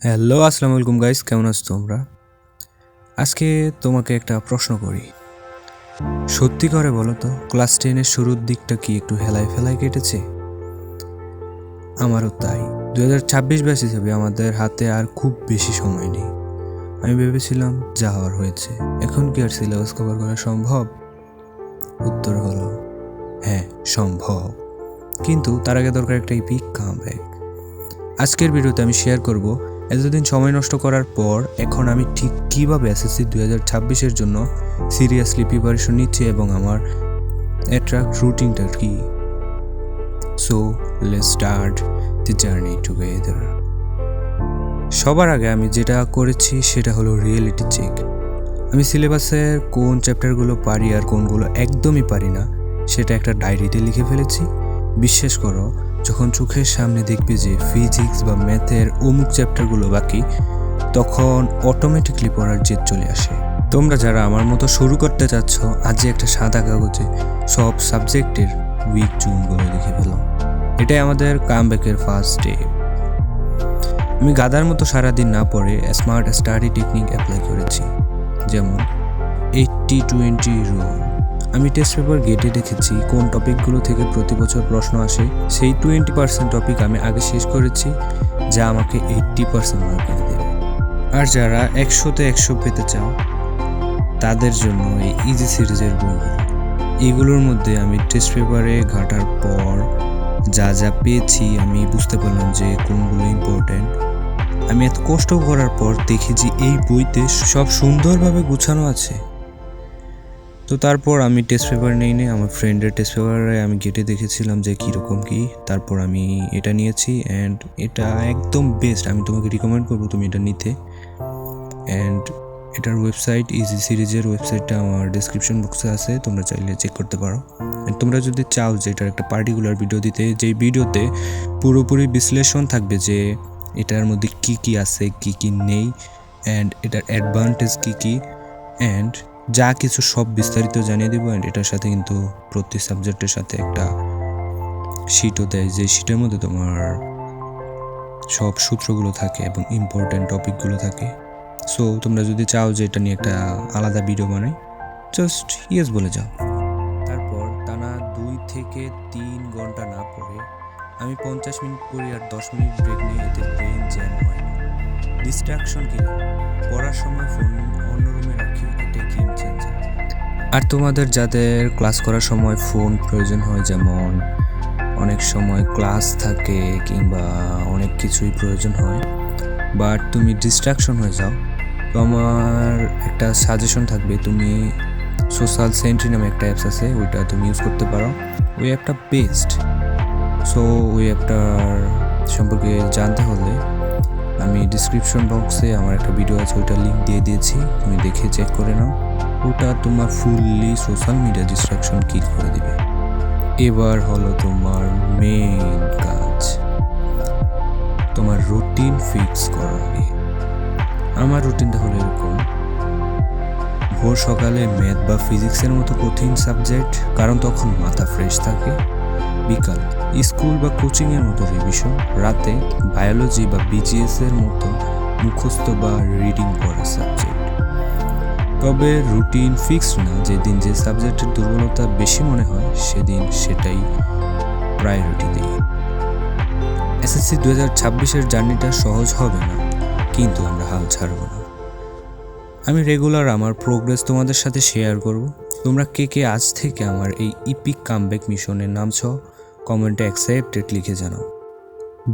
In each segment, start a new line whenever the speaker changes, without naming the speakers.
Hello, আসসালামু আলাইকুম guys, কেমন আছো তোমরা? আজকে তোমাকে একটা প্রশ্ন করি। সত্যি করে বলো তো, ক্লাস 10-এর শুরুর দিকটা কি একটু হেলায় ফেলায় কেটেছে? আমারও তাই। 2026 ব্যাচ হিসেবে আমাদের হাতে আর খুব বেশি সময় নেই। আমি ভেবেছিলাম যা হওয়ার হয়েছে, এখন কি আর সিলেবাস কভার করা সম্ভব? উত্তর হলো হ্যাঁ, সম্ভব, কিন্তু তার আগে দরকার একটা ইপিক কামব্যাক। আজকের ভিডিওতে আমি শেয়ার করব এতদিন সময় নষ্ট করার পর এখন আমি ঠিক কীভাবে এসএসসি 2026-এর জন্য সিরিয়াসলি প্রিপারেশন নিচ্ছি এবং আমার অ্যাট্রাক্ট রুটিনটা কি। So let's start the journey together. সবার আগে আমি যেটা করেছি সেটা হলো রিয়েলিটি চেক। আমি সিলেবাসের কোন চ্যাপ্টারগুলো পারি আর কোনগুলো একদমই পারি না সেটা একটা ডায়েরিতে লিখে ফেলেছি। বিশ্বাস করো, যখন চোখের সামনে দেখবে যে ফিজিক্স বা ম্যাথের অমুক চ্যাপ্টারগুলো বাকি, তখন অটোমেটিকলি পড়ার জেদ চলে আসে। তোমরা যারা আমার মতো শুরু করতে চাচ্ছ, আজই একটা সাদা কাগজে সব সাবজেক্টের উইক জোনগুলো লিখে ফেলো। এটাই আমাদের কামব্যাকের ফার্স্ট স্টেপ। আমি গাদার মতো সারাদিন না পড়ে স্মার্ট স্টাডি টেকনিক অ্যাপ্লাই করেছি, যেমন 80-20 রুল। আমি টেস্ট পেপার গেটে দেখেছি কোন টপিকগুলো থেকে প্রতি বছর প্রশ্ন আসে, সেই 20% টপিক আমি আগে শেষ করেছি, যা আমাকে 80% মার্ক এনে দেবে। আর যারা 100-তে 100 পেতে চাও, তাদের জন্য এই ইজি সিরিজের বইগুলো। এগুলোর মধ্যে আমি টেস্ট পেপারে ঘাটার পর যা যা পেয়েছি, আমি বুঝতে পারলাম যে কোনগুলো ইম্পর্টেন্ট। আমি এত কষ্ট করার পর দেখি যে এই বইতে সব সুন্দরভাবে গুছানো আছে। তো তারপর আমি টেস্ট পেপার নেই আমার ফ্রেন্ডের টেস্ট পেপারে আমি গেটে দেখেছিলাম যে কীরকম কী, তারপর আমি এটা নিয়েছি অ্যান্ড এটা একদম বেস্ট। আমি তোমাকে রিকমেন্ড করবো তুমি এটা নিতে। অ্যান্ড এটার ওয়েবসাইট, ইজি সিরিজের ওয়েবসাইটটা আমার ডিসক্রিপশন বক্সে আছে, তোমরা চাইলে চেক করতে পারো। অ্যান্ড তোমরা যদি চাও যে এটার একটা পার্টিকুলার ভিডিও দিতে, যেই ভিডিওতে পুরোপুরি বিশ্লেষণ থাকবে যে এটার মধ্যে কী কী আছে, কী কী নেই, অ্যান্ড এটার অ্যাডভান্টেজ কী কী, অ্যান্ড যা কিছু সব বিস্তারিত জানিয়ে দেবো। অ্যান্ড এটার সাথে কিন্তু প্রতি সাবজেক্টের সাথে একটা শিটও দেয়, যে শিটের মধ্যে তোমার সব সূত্রগুলো থাকে এবং ইম্পর্ট্যান্ট টপিকগুলো থাকে। সো তোমরা যদি চাও যে এটা নিয়ে একটা আলাদা ভিডিও বানাই, জাস্ট ইয়েস বলে যাও। তারপর টানা 2 থেকে 3 ঘন্টা না পড়ে আমি 50 মিনিট পড়ি আর 10 মিনিট ব্রেক নিয়ে, এতে ব্রেন জ্যাম হয় না। ডিস্ট্রাকশন কি, পড়ার সময় ফোন অন্য রুমে রাখি, এটাই গেম চেঞ্জার। আর তোমাদের যাদের ক্লাস করার সময় ফোন প্রয়োজন হয়, যেমন অনেক সময় ক্লাস থাকে কিংবা অনেক কিছুই প্রয়োজন হয়, বাট তুমি ডিস্ট্রাকশন হয়ে যাও, তো আমার একটা সাজেশন থাকবে, তুমি সোশ্যাল সেন্ট্রি নামে একটা অ্যাপস আছে, ওইটা তুমি ইউজ করতে পারো। ওই অ্যাপটা বেস্ট। সো ওই অ্যাপটার সম্পর্কে জানতে হলে আমি ডিসক্রিপশন বক্সে আমার একটা ভিডিও আছে, ওইটা লিঙ্ক দিয়ে দিয়েছি, তুমি দেখে চেক করে নাও। ওটা তোমার ফুললি সোশ্যাল মিডিয়া ডিস্ট্রাকশন কিল করে দিবে। এবার হলো তোমার মেইন কাজ, তোমার রুটিন ফিক্স করা আগে। আমার রুটিনটা হলো এরকম: ভোর সকালে ম্যাথ বা ফিজিক্সের মতো কঠিন সাবজেক্ট, কারণ তখন মাথা ফ্রেশ থাকে। বিকাল স্কুল বা কোচিংয়ের মতো রিভিশন। রাতে বায়োলজি বা বিজিএস এর মতো মুখস্থ বা রিডিং পড়া সাবজেক্ট। তবে রুটিন ফিক্সড না, যেদিন যে সাবজেক্টের দুর্বলতা বেশি মনে হয় সেদিন সেটাই প্রায়োরিটি দিই। এসএসসি 2026-এর জার্নিটা সহজ হবে না, কিন্তু আমরা হাল ছাড়ব না। আমি রেগুলার আমার প্রোগ্রেস তোমাদের সাথে শেয়ার করব। তোমরা কে কে আজ থেকে আমার এই ইপিক কামব্যাক মিশনে নামছ, কমেন্টে অ্যাকসেপ্টেড লিখে জানাও।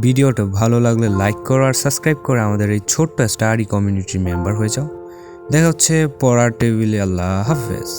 ভিডিওটা ভালো লাগলে লাইক করো আর সাবস্ক্রাইব করে আমাদের এই ছোট্ট স্টাডি কমিউনিটির মেম্বার হয়ে যাও। দেখা হচ্ছে পড়ার টেবিলে। আল্লাহ হাফেজ।